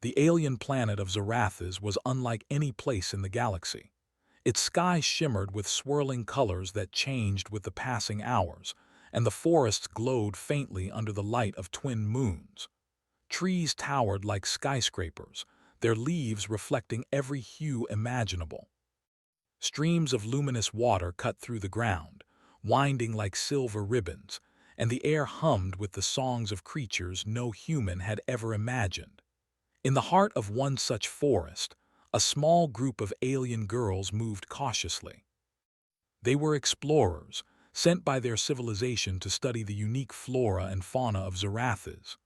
The alien planet of Zarathis was unlike any place in the galaxy. Its sky shimmered with swirling colors that changed with the passing hours, and the forests glowed faintly under the light of twin moons. Trees towered like skyscrapers, their leaves reflecting every hue imaginable. Streams of luminous water cut through the ground, winding like silver ribbons, and the air hummed with the songs of creatures no human had ever imagined. In the heart of one such forest, a small group of alien girls moved cautiously. They were explorers, sent by their civilization to study the unique flora and fauna of Zarathis.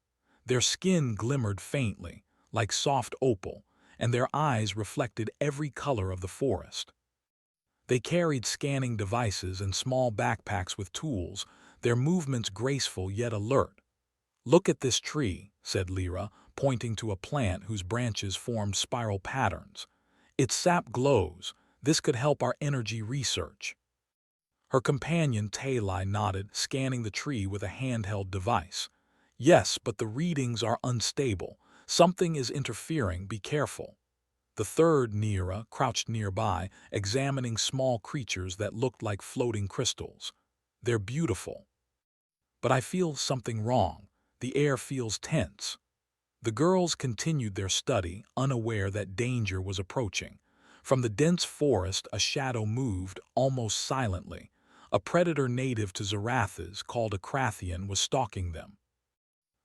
Their skin glimmered faintly, like soft opal, and their eyes reflected every color of the forest. They carried scanning devices and small backpacks with tools, their movements graceful yet alert. "Look at this tree," said Lyra, pointing to a plant whose branches formed spiral patterns. "Its sap glows. This could help our energy research." Her companion Talai nodded, scanning the tree with a handheld device. "Yes, but the readings are unstable. Something is interfering, be careful." The third, Neera, crouched nearby, examining small creatures that looked like floating crystals. "They're beautiful. But I feel something wrong. The air feels tense." The girls continued their study, unaware that danger was approaching. From the dense forest, a shadow moved, almost silently. A predator native to Zarathis, called a Krathian, was stalking them.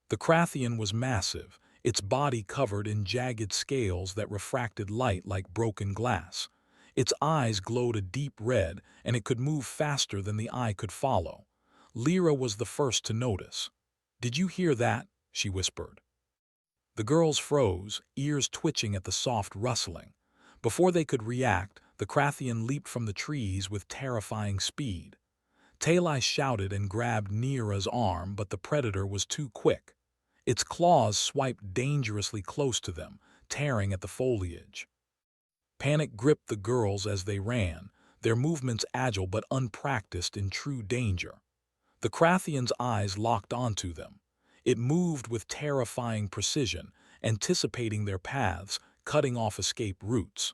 The Krathian was massive, its body covered in jagged scales that refracted light like broken glass. Its eyes glowed a deep red, and it could move faster than the eye could follow. Lyra was the first to notice. "Did you hear that?" she whispered. The girls froze, ears twitching at the soft rustling. Before they could react, the Krathian leaped from the trees with terrifying speed. Talai shouted and grabbed Neera's arm, but the predator was too quick. Its claws swiped dangerously close to them, tearing at the foliage. Panic gripped the girls as they ran, their movements agile but unpracticed in true danger. The Krathian's eyes locked onto them. It moved with terrifying precision, anticipating their paths, cutting off escape routes.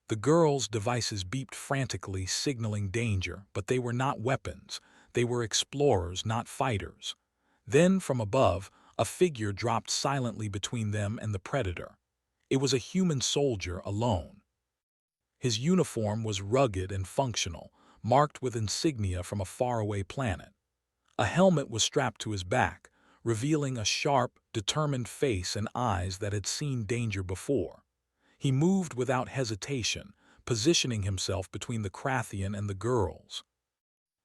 The girls' devices beeped frantically, signaling danger, but they were not weapons. They were explorers, not fighters. Then, from above, a figure dropped silently between them and the predator. It was a human soldier alone. His uniform was rugged and functional, marked with insignia from a faraway planet. A helmet was strapped to his back, revealing a sharp, determined face and eyes that had seen danger before. He moved without hesitation, positioning himself between the Krathian and the girls.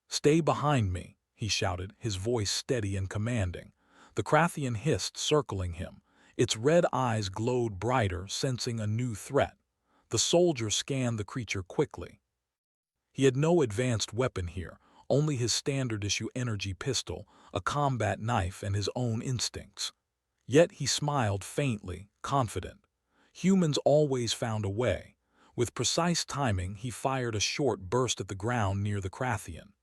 "Stay behind me," he shouted, his voice steady and commanding. The Krathian hissed, circling him. Its red eyes glowed brighter, sensing a new threat. The soldier scanned the creature quickly. He had no advanced weapon here, only his standard-issue energy pistol, a combat knife, and his own instincts. Yet he smiled faintly, confident. Humans always found a way. With precise timing, he fired a short burst at the ground near the Krathian.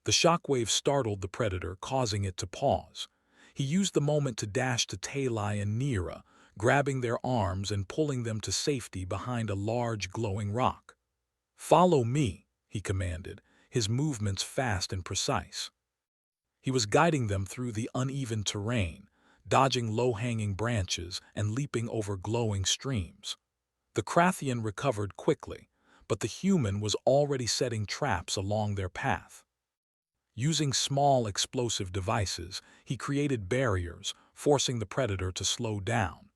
The shockwave startled the predator, causing it to pause. He used the moment to dash to Talai and Neera, grabbing their arms and pulling them to safety behind a large glowing rock. "Follow me," he commanded, his movements fast and precise. He was guiding them through the uneven terrain, dodging low-hanging branches and leaping over glowing streams. The Krathian recovered quickly, but the human was already setting traps along their path. Using small explosive devices, he created barriers, forcing the predator to slow down.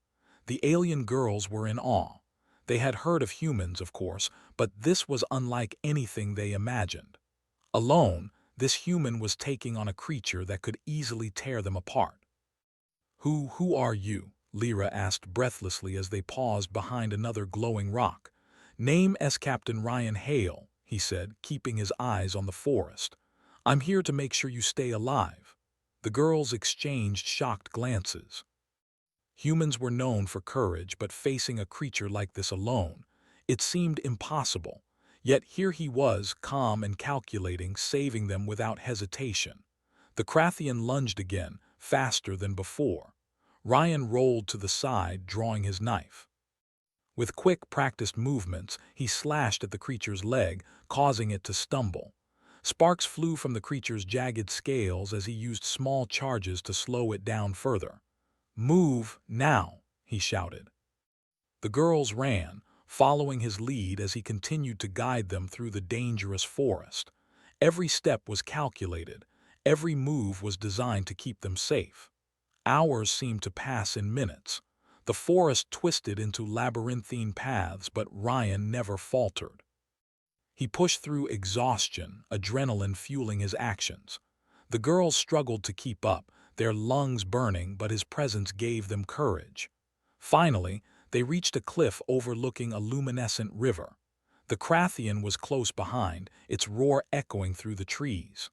The alien girls were in awe. They had heard of humans, of course, but this was unlike anything they imagined. Alone, this human was taking on a creature that could easily tear them apart. Who are you?" Lyra asked breathlessly as they paused behind another glowing rock. "Name is Captain Ryan Hale," he said, keeping his eyes on the forest. "I'm here to make sure you stay alive." The girls exchanged shocked glances. Humans were known for courage, but facing a creature like this alone, it seemed impossible. Yet here he was, calm and calculating, saving them without hesitation. The Krathian lunged again, faster than before. Ryan rolled to the side, drawing his knife. With quick, practiced movements, he slashed at the creature's leg, causing it to stumble. Sparks flew from the creature's jagged scales as he used small charges to slow it down further. "Move, now!" he shouted. The girls ran, following his lead as he continued to guide them through the dangerous forest. Every step was calculated, every move was designed to keep them safe. Hours seemed to pass in minutes. The forest twisted into labyrinthine paths, but Ryan never faltered. He pushed through exhaustion, adrenaline fueling his actions. The girls struggled to keep up, their lungs burning, but his presence gave them courage. Finally, they reached a cliff overlooking a luminescent river. The Krathian was close behind, its roar echoing through the trees.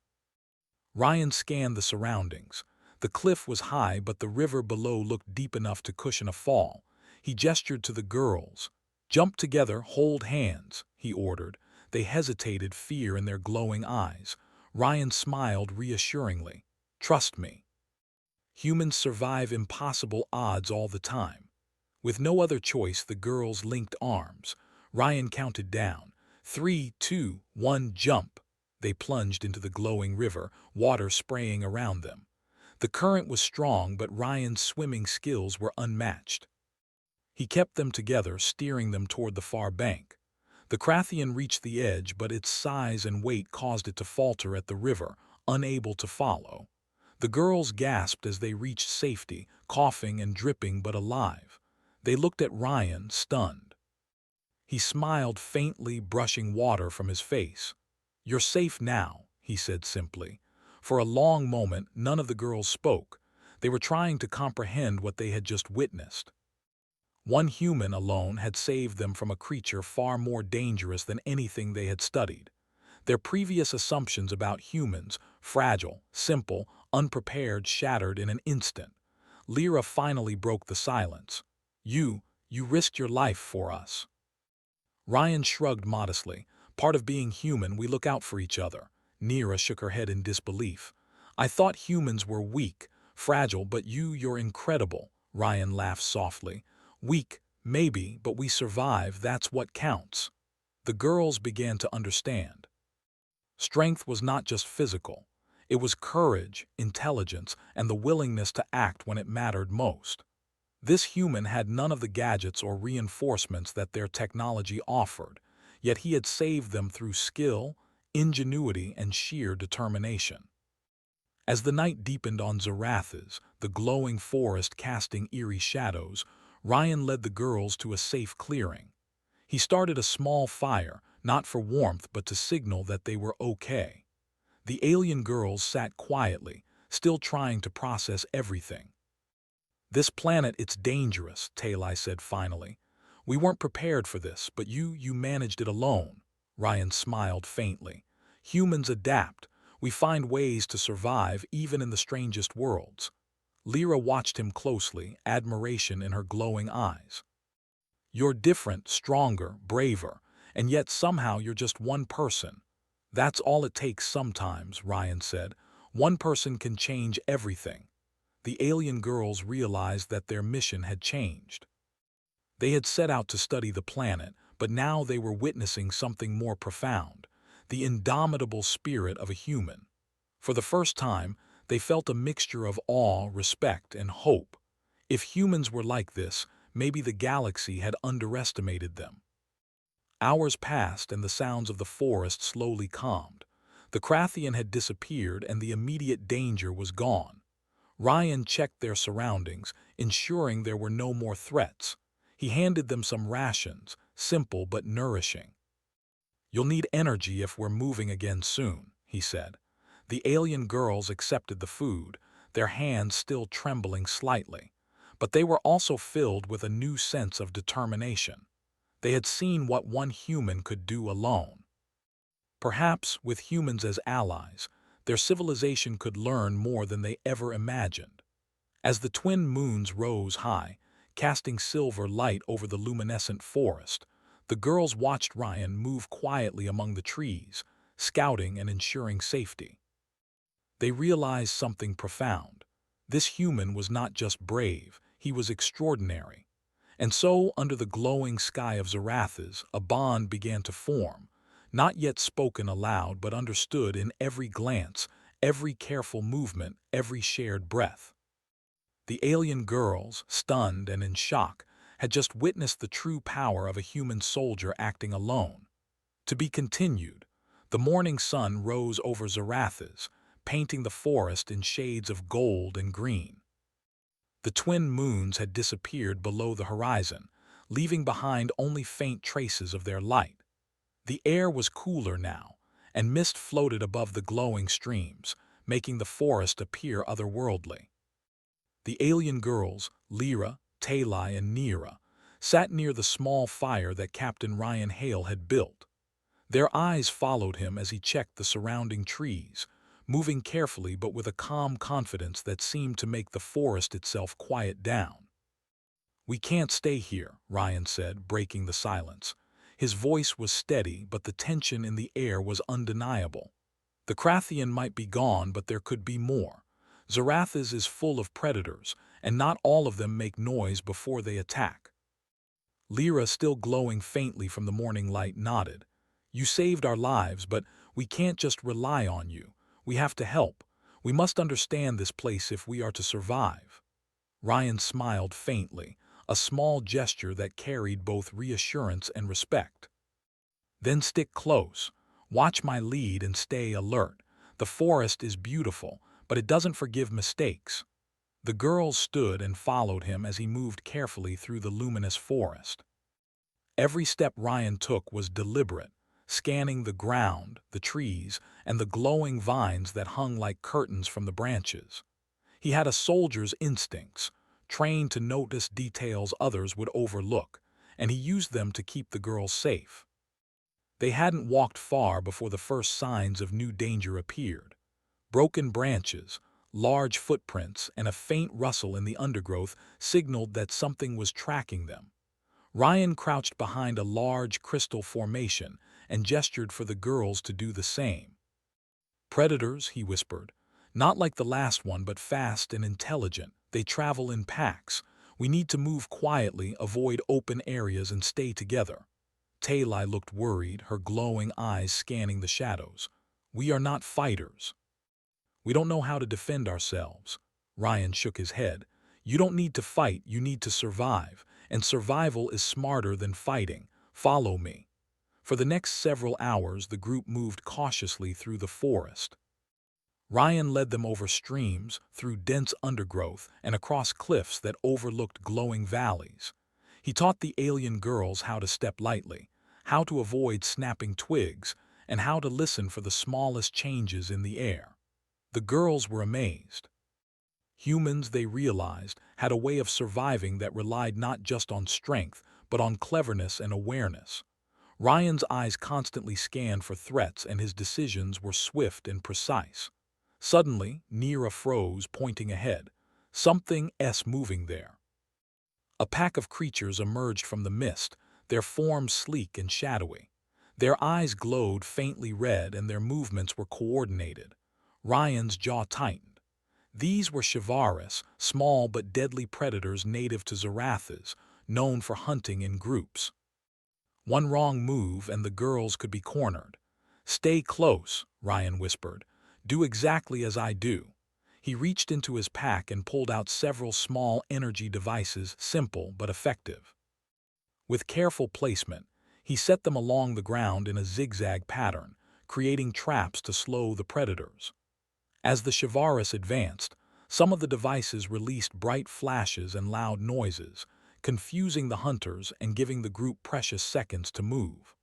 Ryan scanned the surroundings. The cliff was high, but the river below looked deep enough to cushion a fall. He gestured to the girls. "Jump together, hold hands," he ordered. They hesitated, fear in their glowing eyes. Ryan smiled reassuringly. "Trust me. Humans survive impossible odds all the time." With no other choice, the girls linked arms. Ryan counted down. 3, 2, 1, jump. They plunged into the glowing river, water spraying around them. The current was strong, but Ryan's swimming skills were unmatched. He kept them together, steering them toward the far bank. The Krathian reached the edge, but its size and weight caused it to falter at the river, unable to follow. The girls gasped as they reached safety, coughing and dripping but alive. They looked at Ryan, stunned. He smiled faintly, brushing water from his face. "You're safe now," he said simply. For a long moment, none of the girls spoke. They were trying to comprehend what they had just witnessed. One human alone had saved them from a creature far more dangerous than anything they had studied. Their previous assumptions about humans, fragile, simple, unprepared, shattered in an instant. Lyra finally broke the silence. You risked your life for us." Ryan shrugged modestly. "Part of being human, we look out for each other." Lyra shook her head in disbelief. "I thought humans were weak, fragile, but you're incredible." Ryan laughed softly. "Weak, maybe, but we survive, that's what counts." The girls began to understand. Strength was not just physical. It was courage, intelligence, and the willingness to act when it mattered most. This human had none of the gadgets or reinforcements that their technology offered, yet he had saved them through skill, ingenuity, and sheer determination. As the night deepened on Zarathis, the glowing forest casting eerie shadows, Ryan led the girls to a safe clearing. He started a small fire, not for warmth but to signal that they were okay. The alien girls sat quietly, still trying to process everything. "This planet, it's dangerous," Talai said finally. "We weren't prepared for this, but you managed it alone." Ryan smiled faintly. "Humans adapt. We find ways to survive even in the strangest worlds." Lyra watched him closely, admiration in her glowing eyes. "You're different, stronger, braver, and yet somehow you're just one person." "That's all it takes sometimes," Ryan said. "One person can change everything." The alien girls realized that their mission had changed. They had set out to study the planet, but now they were witnessing something more profound, the indomitable spirit of a human. For the first time, they felt a mixture of awe, respect, and hope. If humans were like this, maybe the galaxy had underestimated them. Hours passed and the sounds of the forest slowly calmed. The Krathian had disappeared and the immediate danger was gone. Ryan checked their surroundings, ensuring there were no more threats. He handed them some rations, simple but nourishing. "You'll need energy if we're moving again soon," he said. The alien girls accepted the food, their hands still trembling slightly. But they were also filled with a new sense of determination. They had seen what one human could do alone. Perhaps, with humans as allies, their civilization could learn more than they ever imagined. As the twin moons rose high, casting silver light over the luminescent forest, the girls watched Ryan move quietly among the trees, scouting and ensuring safety. They realized something profound. This human was not just brave, he was extraordinary. And so, under the glowing sky of Zarathas, a bond began to form, not yet spoken aloud but understood in every glance, every careful movement, every shared breath. The alien girls, stunned and in shock, had just witnessed the true power of a human soldier acting alone. To be continued. The morning sun rose over Zarathas, painting the forest in shades of gold and green. The twin moons had disappeared below the horizon, leaving behind only faint traces of their light. The air was cooler now, and mist floated above the glowing streams, making the forest appear otherworldly. The alien girls, Lyra, Talai, and Neera, sat near the small fire that Captain Ryan Hale had built. Their eyes followed him as he checked the surrounding trees, moving carefully but with a calm confidence that seemed to make the forest itself quiet down. "We can't stay here," Ryan said, breaking the silence. His voice was steady, but the tension in the air was undeniable. "The Krathian might be gone, but there could be more. Zarathas is full of predators, and not all of them make noise before they attack." Lyra, still glowing faintly from the morning light, nodded. "You saved our lives, but we can't just rely on you. We have to help. We must understand this place if we are to survive." Ryan smiled faintly, a small gesture that carried both reassurance and respect. "Then stick close. Watch my lead and stay alert. The forest is beautiful, but it doesn't forgive mistakes." The girls stood and followed him as he moved carefully through the luminous forest. Every step Ryan took was deliberate, scanning the ground, the trees, and the glowing vines that hung like curtains from the branches. He had a soldier's instincts, trained to notice details others would overlook, and he used them to keep the girls safe. They hadn't walked far before the first signs of new danger appeared. Broken branches, large footprints, and a faint rustle in the undergrowth signaled that something was tracking them. Ryan crouched behind a large crystal formation and gestured for the girls to do the same. "Predators," he whispered. "Not like the last one, but fast and intelligent. They travel in packs. We need to move quietly, avoid open areas, and stay together." Talai looked worried, her glowing eyes scanning the shadows. "We are not fighters. We don't know how to defend ourselves." Ryan shook his head. "You don't need to fight, you need to survive. And survival is smarter than fighting. Follow me." For the next several hours, the group moved cautiously through the forest. Ryan led them over streams, through dense undergrowth, and across cliffs that overlooked glowing valleys. He taught the alien girls how to step lightly, how to avoid snapping twigs, and how to listen for the smallest changes in the air. The girls were amazed. Humans, they realized, had a way of surviving that relied not just on strength, but on cleverness and awareness. Ryan's eyes constantly scanned for threats, and his decisions were swift and precise. Suddenly, Neera froze, pointing ahead. Something moving there. A pack of creatures emerged from the mist, their forms sleek and shadowy. Their eyes glowed faintly red, and their movements were coordinated. Ryan's jaw tightened. These were Shivaris, small but deadly predators native to Zarathas, known for hunting in groups. One wrong move and the girls could be cornered. "Stay close," Ryan whispered. "Do exactly as I do." He reached into his pack and pulled out several small energy devices, simple but effective. With careful placement, he set them along the ground in a zigzag pattern, creating traps to slow the predators. As the Shivaris advanced, some of the devices released bright flashes and loud noises, confusing the hunters and giving the group precious seconds to move.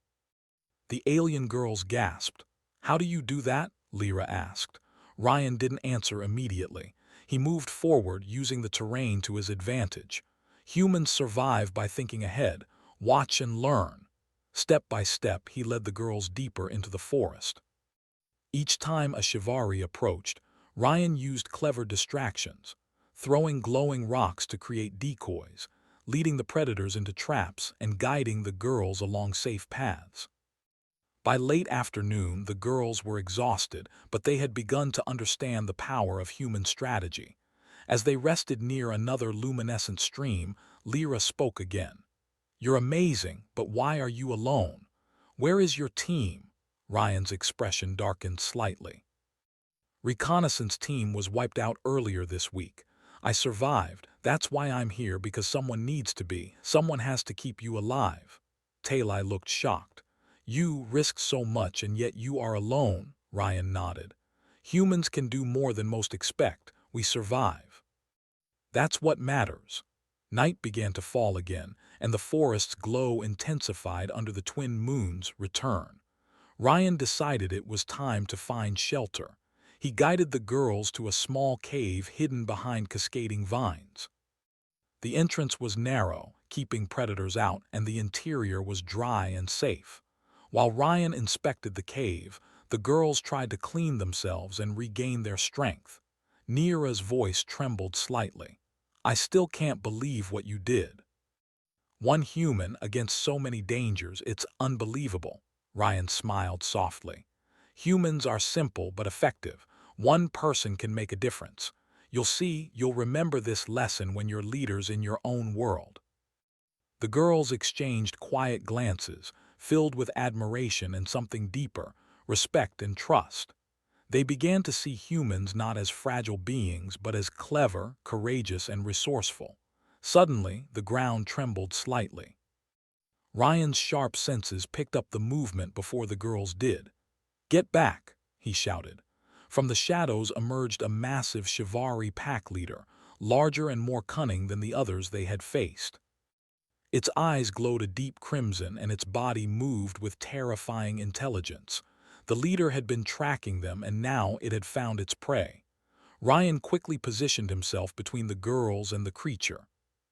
The alien girls gasped. "How do you do that?" Lyra asked. Ryan didn't answer immediately. He moved forward, using the terrain to his advantage. Humans survive by thinking ahead, watch and learn. Step by step, he led the girls deeper into the forest. Each time a Shivari approached, Ryan used clever distractions, throwing glowing rocks to create decoys, leading the predators into traps and guiding the girls along safe paths. By late afternoon, the girls were exhausted, but they had begun to understand the power of human strategy. As they rested near another luminescent stream, Lyra spoke again. "You're amazing, but why are you alone? Where is your team?" Ryan's expression darkened slightly. "Reconnaissance team was wiped out earlier this week. I survived. That's why I'm here, because someone needs to be. Someone has to keep you alive." Talai looked shocked. "You risk so much and yet you are alone," Ryan nodded. "Humans can do more than most expect. We survive. That's what matters." Night began to fall again, and the forest's glow intensified under the twin moon's return. Ryan decided it was time to find shelter. He guided the girls to a small cave hidden behind cascading vines. The entrance was narrow, keeping predators out, and the interior was dry and safe. While Ryan inspected the cave, the girls tried to clean themselves and regain their strength. Nira's voice trembled slightly. "I still can't believe what you did. One human against so many dangers, it's unbelievable." Ryan smiled softly. "Humans are simple but effective. One person can make a difference. You'll see, you'll remember this lesson when you're leaders in your own world." The girls exchanged quiet glances, filled with admiration and something deeper, respect and trust. They began to see humans not as fragile beings, but as clever, courageous, and resourceful. Suddenly, the ground trembled slightly. Ryan's sharp senses picked up the movement before the girls did. "Get back!" he shouted. From the shadows emerged a massive Shivari pack leader, larger and more cunning than the others they had faced. Its eyes glowed a deep crimson and its body moved with terrifying intelligence. The leader had been tracking them and now it had found its prey. Ryan quickly positioned himself between the girls and the creature.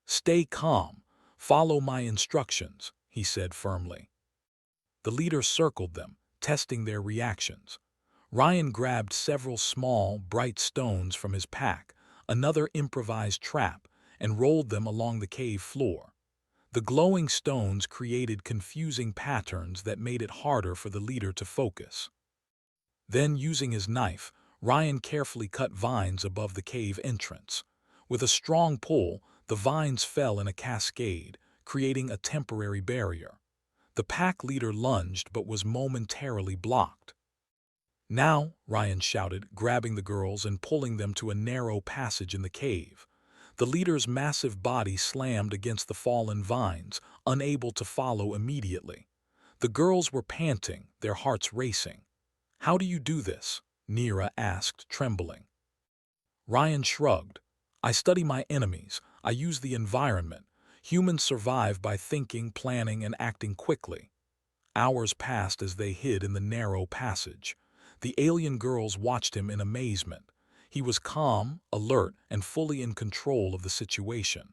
"Stay calm. Follow my instructions," he said firmly. The leader circled them, testing their reactions. Ryan grabbed several small, bright stones from his pack, another improvised trap, and rolled them along the cave floor. The glowing stones created confusing patterns that made it harder for the leader to focus. Then, using his knife, Ryan carefully cut vines above the cave entrance. With a strong pull, the vines fell in a cascade, creating a temporary barrier. The pack leader lunged but was momentarily blocked. "Now," Ryan shouted, grabbing the girls and pulling them to a narrow passage in the cave. The leader's massive body slammed against the fallen vines, unable to follow immediately. The girls were panting, their hearts racing. "How do you do this?" Nira asked, trembling. Ryan shrugged. "I study my enemies. I use the environment. Humans survive by thinking, planning, and acting quickly." Hours passed as they hid in the narrow passage. The alien girls watched him in amazement. He was calm, alert, and fully in control of the situation.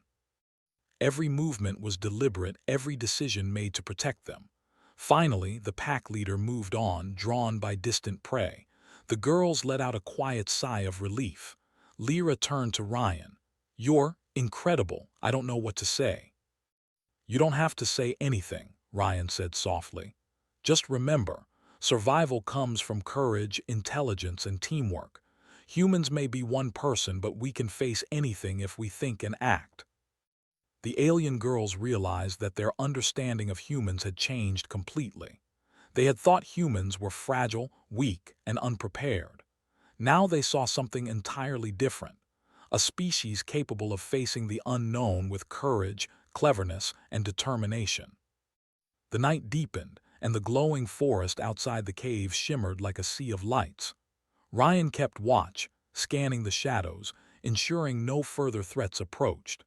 Every movement was deliberate, every decision made to protect them. Finally, the pack leader moved on, drawn by distant prey. The girls let out a quiet sigh of relief. Lyra turned to Ryan. "You're incredible. I don't know what to say." "You don't have to say anything," Ryan said softly. "Just remember, survival comes from courage, intelligence, and teamwork. Humans may be one person, but we can face anything if we think and act." The alien girls realized that their understanding of humans had changed completely. They had thought humans were fragile, weak, and unprepared. Now they saw something entirely different, a species capable of facing the unknown with courage, cleverness, and determination. The night deepened, and the glowing forest outside the cave shimmered like a sea of lights. Ryan kept watch, scanning the shadows, ensuring no further threats approached.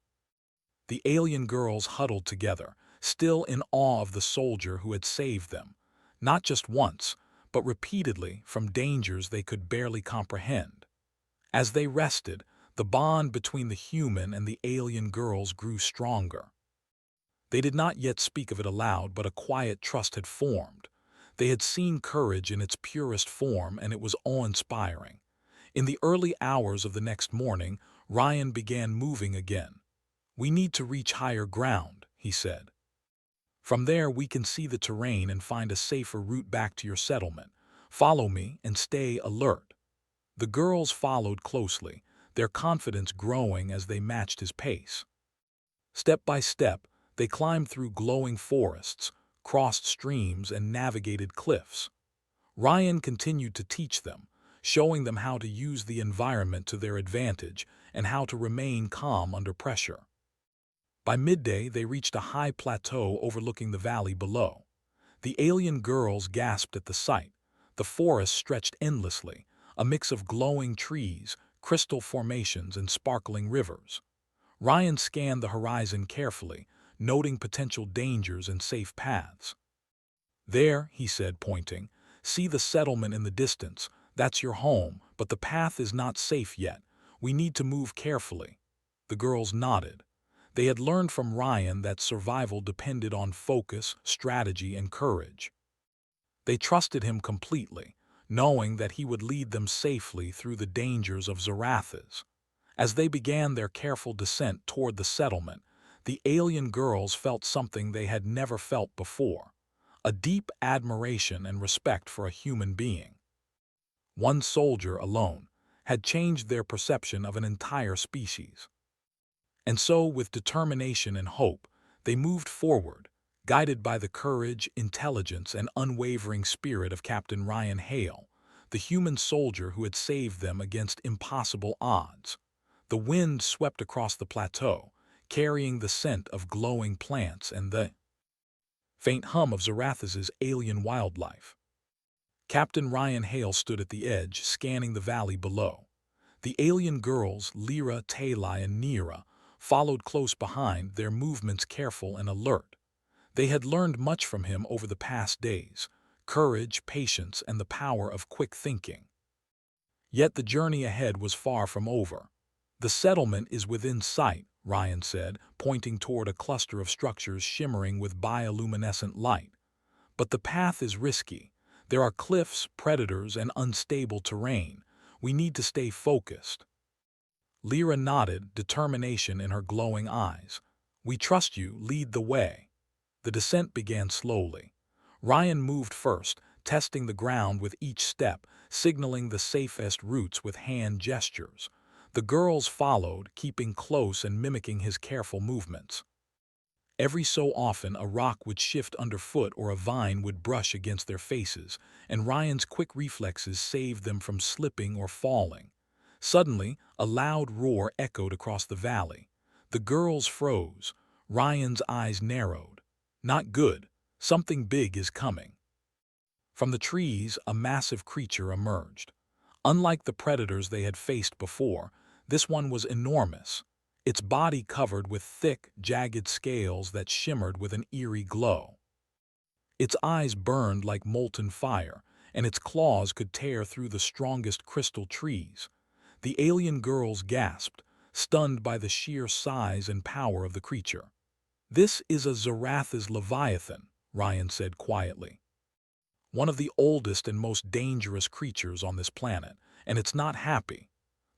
The alien girls huddled together, still in awe of the soldier who had saved them, not just once, but repeatedly from dangers they could barely comprehend. As they rested, the bond between the human and the alien girls grew stronger. They did not yet speak of it aloud, but a quiet trust had formed. They had seen courage in its purest form, and it was awe-inspiring. In the early hours of the next morning, Ryan began moving again. "We need to reach higher ground," he said. "From there we can see the terrain and find a safer route back to your settlement. Follow me and stay alert." The girls followed closely, their confidence growing as they matched his pace. Step by step, they climbed through glowing forests, crossed streams, and navigated cliffs. Ryan continued to teach them, showing them how to use the environment to their advantage and how to remain calm under pressure. By midday, they reached a high plateau overlooking the valley below. The alien girls gasped at the sight. The forest stretched endlessly, a mix of glowing trees, crystal formations, and sparkling rivers. Ryan scanned the horizon carefully, noting potential dangers and safe paths. "There," he said, pointing, "see the settlement in the distance. That's your home, but the path is not safe yet. We need to move carefully." The girls nodded. They had learned from Ryan that survival depended on focus, strategy, and courage. They trusted him completely, knowing that he would lead them safely through the dangers of Zarathas. As they began their careful descent toward the settlement, the alien girls felt something they had never felt before: a deep admiration and respect for a human being. One soldier alone had changed their perception of an entire species. And so, with determination and hope, they moved forward, guided by the courage, intelligence, and unwavering spirit of Captain Ryan Hale, the human soldier who had saved them against impossible odds. The wind swept across the plateau, carrying the scent of glowing plants and the faint hum of Zarathas's alien wildlife. Captain Ryan Hale stood at the edge, scanning the valley below. The alien girls, Lyra, Talai, and Nira, followed close behind, their movements careful and alert. They had learned much from him over the past days: courage, patience, and the power of quick thinking. Yet the journey ahead was far from over. "The settlement is within sight," Ryan said, pointing toward a cluster of structures shimmering with bioluminescent light. "But the path is risky. There are cliffs, predators, and unstable terrain. We need to stay focused." Lyra nodded, determination in her glowing eyes. "We trust you. Lead the way." The descent began slowly. Ryan moved first, testing the ground with each step, signaling the safest routes with hand gestures. The girls followed, keeping close and mimicking his careful movements. Every so often, a rock would shift underfoot or a vine would brush against their faces, and Ryan's quick reflexes saved them from slipping or falling. Suddenly, a loud roar echoed across the valley. The girls froze. Ryan's eyes narrowed. "Not good. Something big is coming." From the trees, a massive creature emerged. Unlike the predators they had faced before, this one was enormous, its body covered with thick, jagged scales that shimmered with an eerie glow. Its eyes burned like molten fire, and its claws could tear through the strongest crystal trees. The alien girls gasped, stunned by the sheer size and power of the creature. "This is a Zarathas leviathan," Ryan said quietly. "One of the oldest and most dangerous creatures on this planet, and it's not happy."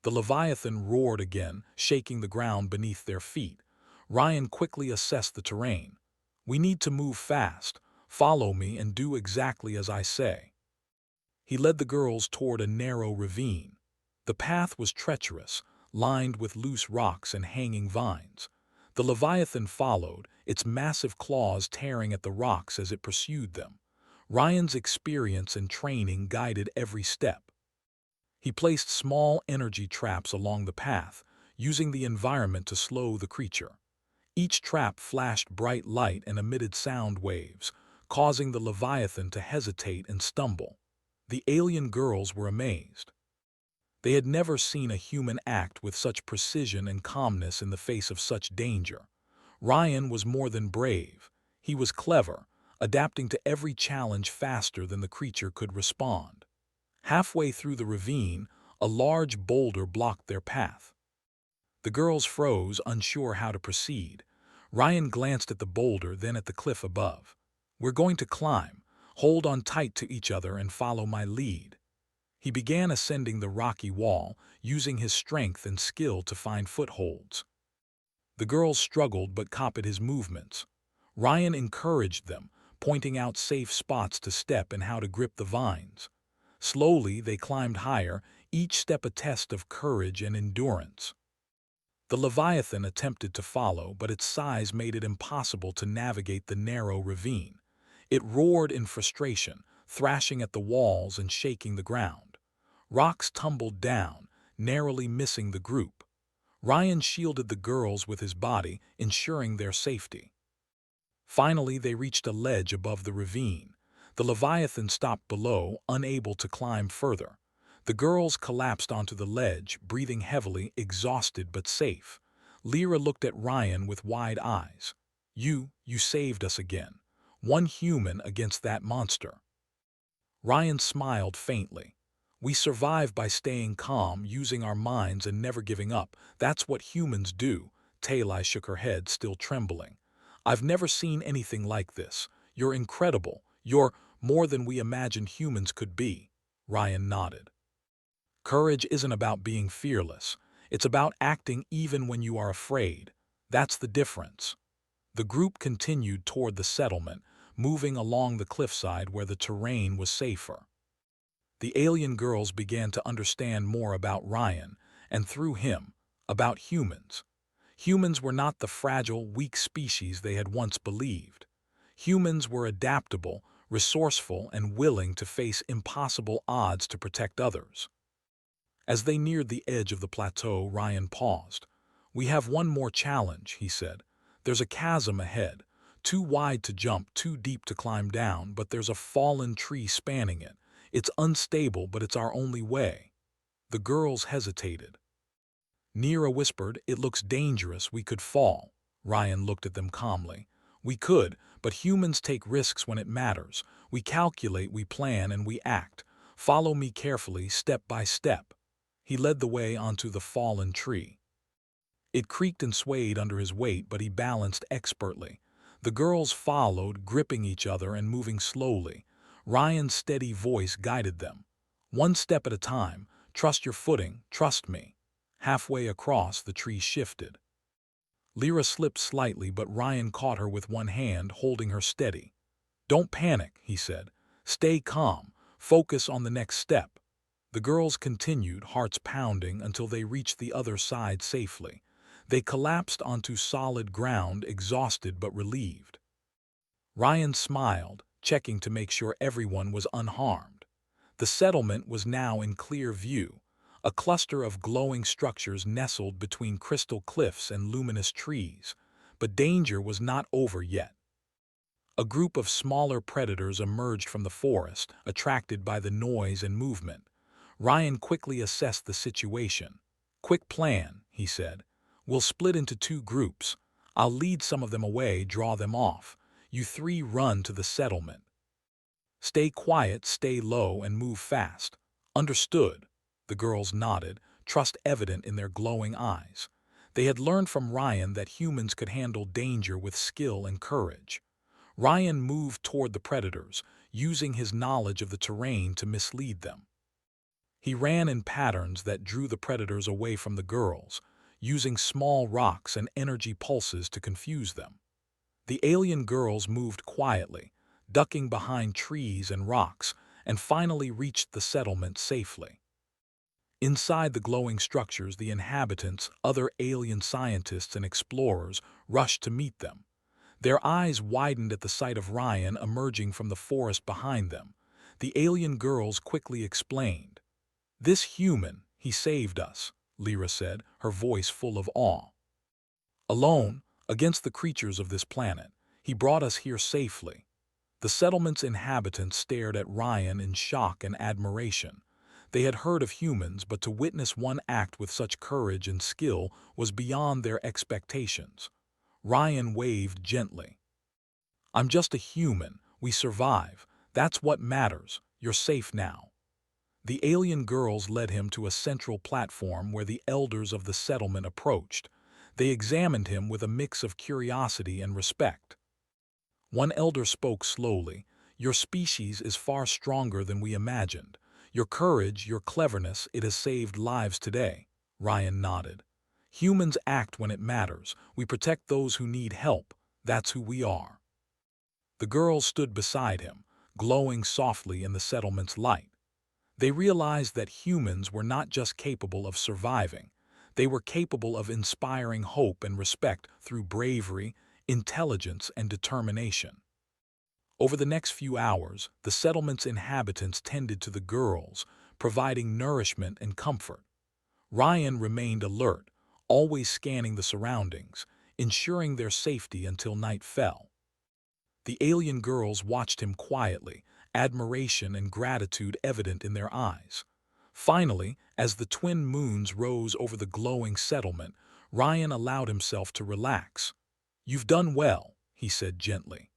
The leviathan roared again, shaking the ground beneath their feet. Ryan quickly assessed the terrain. "We need to move fast. Follow me and do exactly as I say." He led the girls toward a narrow ravine. The path was treacherous, lined with loose rocks and hanging vines. The leviathan followed, its massive claws tearing at the rocks as it pursued them. Ryan's experience and training guided every step. He placed small energy traps along the path, using the environment to slow the creature. Each trap flashed bright light and emitted sound waves, causing the leviathan to hesitate and stumble. The alien girls were amazed. They had never seen a human act with such precision and calmness in the face of such danger. Ryan was more than brave. He was clever, adapting to every challenge faster than the creature could respond. Halfway through the ravine, a large boulder blocked their path. The girls froze, unsure how to proceed. Ryan glanced at the boulder, then at the cliff above. "We're going to climb. Hold on tight to each other and follow my lead." He began ascending the rocky wall, using his strength and skill to find footholds. The girls struggled but copied his movements. Ryan encouraged them, pointing out safe spots to step and how to grip the vines. Slowly, they climbed higher, each step a test of courage and endurance. The Leviathan attempted to follow, but its size made it impossible to navigate the narrow ravine. It roared in frustration, thrashing at the walls and shaking the ground. Rocks tumbled down, narrowly missing the group. Ryan shielded the girls with his body, ensuring their safety. Finally, they reached a ledge above the ravine. The Leviathan stopped below, unable to climb further. The girls collapsed onto the ledge, breathing heavily, exhausted but safe. Lyra looked at Ryan with wide eyes. You saved us again. One human against that monster." Ryan smiled faintly. "We survive by staying calm, using our minds and never giving up. That's what humans do." Talai shook her head, still trembling. "I've never seen anything like this. You're incredible. You're more than we imagined humans could be." Ryan nodded. "Courage isn't about being fearless. It's about acting even when you are afraid. That's the difference." The group continued toward the settlement, moving along the cliffside where the terrain was safer. The alien girls began to understand more about Ryan, and through him, about humans. Humans were not the fragile, weak species they had once believed. Humans were adaptable, resourceful, and willing to face impossible odds to protect others. As they neared the edge of the plateau, Ryan paused. "We have one more challenge," he said. "There's a chasm ahead, too wide to jump, too deep to climb down, but there's a fallen tree spanning it. It's unstable, but it's our only way." The girls hesitated. Neera whispered, "It looks dangerous, we could fall." Ryan looked at them calmly. "We could, but humans take risks when it matters. We calculate, we plan, and we act. Follow me carefully, step by step." He led the way onto the fallen tree. It creaked and swayed under his weight, but he balanced expertly. The girls followed, gripping each other and moving slowly. Ryan's steady voice guided them. "One step at a time. Trust your footing, trust me." Halfway across, the tree shifted. Lyra slipped slightly, but Ryan caught her with one hand, holding her steady. "Don't panic," he said. "Stay calm. Focus on the next step." The girls continued, hearts pounding, until they reached the other side safely. They collapsed onto solid ground, exhausted but relieved. Ryan smiled, checking to make sure everyone was unharmed. The settlement was now in clear view, a cluster of glowing structures nestled between crystal cliffs and luminous trees. But danger was not over yet. A group of smaller predators emerged from the forest, attracted by the noise and movement. Ryan quickly assessed the situation. "Quick plan," he said. "We'll split into two groups. I'll lead some of them away, draw them off. You three run to the settlement. Stay quiet, stay low, and move fast." "Understood." The girls nodded, trust evident in their glowing eyes. They had learned from Ryan that humans could handle danger with skill and courage. Ryan moved toward the predators, using his knowledge of the terrain to mislead them. He ran in patterns that drew the predators away from the girls, using small rocks and energy pulses to confuse them. The alien girls moved quietly, ducking behind trees and rocks, and finally reached the settlement safely. Inside the glowing structures, the inhabitants, other alien scientists and explorers, rushed to meet them. Their eyes widened at the sight of Ryan emerging from the forest behind them. The alien girls quickly explained. "This human, he saved us," Lyra said, her voice full of awe. "Alone, against the creatures of this planet, he brought us here safely." The settlement's inhabitants stared at Ryan in shock and admiration. They had heard of humans, but to witness one act with such courage and skill was beyond their expectations. Ryan waved gently. "I'm just a human. We survive. That's what matters. You're safe now." The alien girls led him to a central platform where the elders of the settlement approached. They examined him with a mix of curiosity and respect. One elder spoke slowly. "Your species is far stronger than we imagined. Your courage, your cleverness, it has saved lives today." Ryan nodded. "Humans act when it matters. We protect those who need help. That's who we are." The girls stood beside him, glowing softly in the settlement's light. They realized that humans were not just capable of surviving, they were capable of inspiring hope and respect through bravery, intelligence, and determination. Over the next few hours, the settlement's inhabitants tended to the girls, providing nourishment and comfort. Ryan remained alert, always scanning the surroundings, ensuring their safety until night fell. The alien girls watched him quietly, admiration and gratitude evident in their eyes. Finally, as the twin moons rose over the glowing settlement, Ryan allowed himself to relax. "You've done well," he said gently.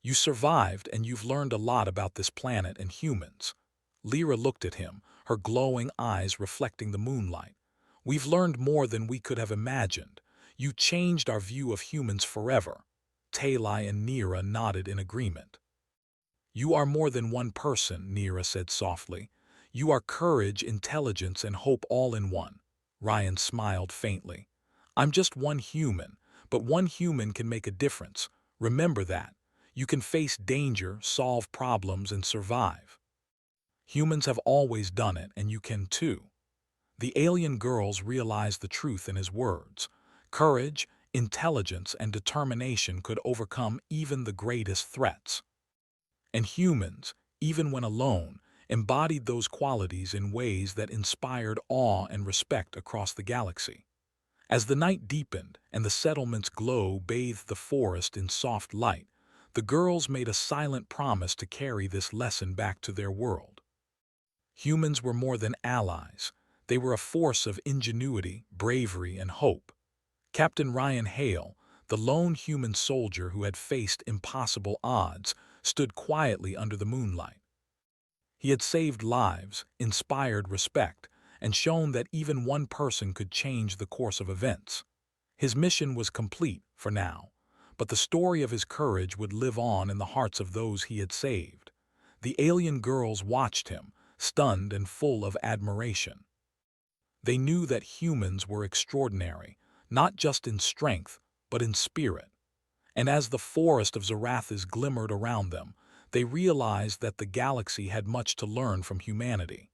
"You survived and you've learned a lot about this planet and humans." Lyra looked at him, her glowing eyes reflecting the moonlight. "We've learned more than we could have imagined. You changed our view of humans forever." Talai and Nira nodded in agreement. "You are more than one person," Nira said softly. "You are courage, intelligence, and hope all in one." Ryan smiled faintly. "I'm just one human, but one human can make a difference. Remember that. You can face danger, solve problems, and survive. Humans have always done it, and you can too." The alien girls realized the truth in his words. Courage, intelligence, and determination could overcome even the greatest threats. And humans, even when alone, embodied those qualities in ways that inspired awe and respect across the galaxy. As the night deepened and the settlement's glow bathed the forest in soft light, the girls made a silent promise to carry this lesson back to their world. Humans were more than allies. They were a force of ingenuity, bravery, and hope. Captain Ryan Hale, the lone human soldier who had faced impossible odds, stood quietly under the moonlight. He had saved lives, inspired respect, and shown that even one person could change the course of events. His mission was complete, for now, but the story of his courage would live on in the hearts of those he had saved. The alien girls watched him, stunned and full of admiration. They knew that humans were extraordinary, not just in strength, but in spirit. And as the forest of Zarathis glimmered around them, they realized that the galaxy had much to learn from humanity.